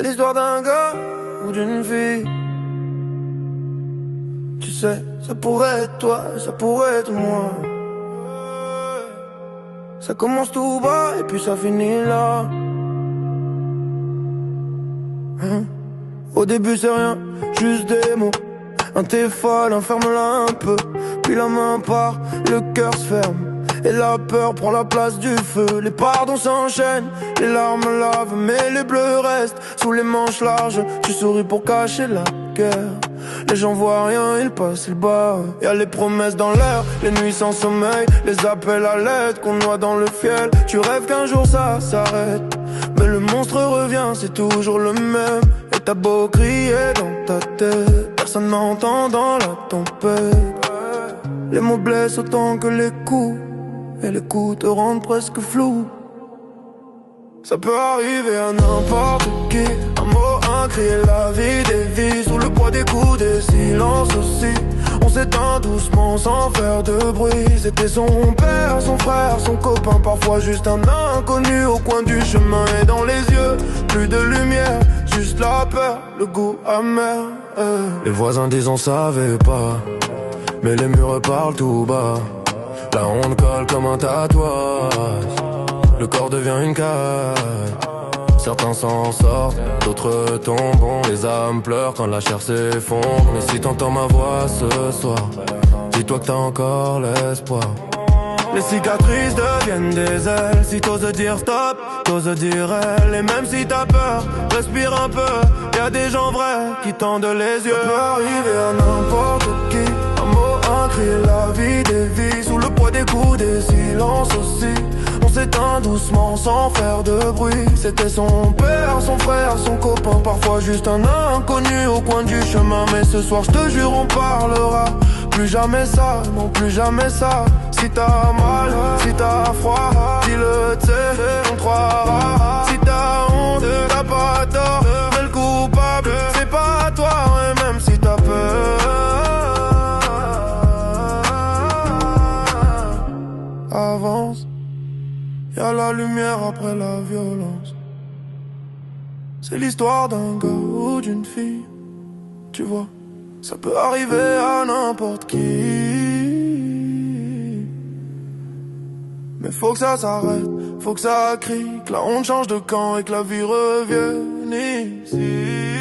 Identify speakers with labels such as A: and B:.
A: C'est l'histoire d'un gars ou d'une fille. Tu sais, ça pourrait être toi, ça pourrait être moi. Ça commence tout bas et puis ça finit là. Hein? Au début c'est rien, juste des mots. Un t'es folle, enferme-la un peu. Puis la main part, le cœur se ferme. Et la peur prend la place du feu. Les pardons s'enchaînent, les larmes lavent, mais les bleus restent sous les manches larges. Tu souris pour cacher la guerre. Les gens voient rien, ils passent le bas. Y'a les promesses dans l'air, les nuits sans sommeil, les appels à l'aide qu'on noie dans le fiel. Tu rêves qu'un jour ça s'arrête, mais le monstre revient, c'est toujours le même. Et t'as beau crier dans ta tête, personne n'entend dans la tempête. Les mots blessent autant que les coups, et les coups te rendent presque flou. Ça peut arriver à n'importe qui, un mot, un cri et la vie dévie. Sous le poids des coups, des silences aussi. On s'éteint doucement sans faire de bruit. C'était son père, son frère, son copain, parfois juste un inconnu au coin du chemin. Et dans les yeux, plus de lumière, juste la peur, le goût amer. Les voisins disent on savait pas, mais les murs parlent tout bas. La honte colle comme un tatouage, le corps devient une cage. Certains s'en sortent, d'autres tombent. Les âmes pleurent quand la chair s'effondre. Mais si t'entends ma voix ce soir, dis-toi que t'as encore l'espoir. Les cicatrices deviennent des ailes. Si t'oses dire stop, t'oses dire elle. Et même si t'as peur, respire un peu. Y'a des gens vrais qui tendent les yeux. Ça peut arriver à n'importe qui, un mot, un cri et la vie dévie. Sous le poids des coups, des silences aussi. On s'éteint doucement sans faire de bruit. C'était son père, son frère, son copain, parfois juste un inconnu au coin du chemin. Mais ce soir je te jure on parlera plus jamais ça, non plus jamais ça. Si t'as mal, si t'as froid, dis-le t'sais, on te croira. Si t'as honte, t'as pas tort, mais le coupable c'est pas toi. Et même si t'as peur, avance. Y'a la lumière après la violence. C'est l'histoire d'un gars ou d'une fille. Tu vois, ça peut arriver à n'importe qui. Mais faut que ça s'arrête, faut que ça crie, que la honte change de camp et que la vie revienne ici.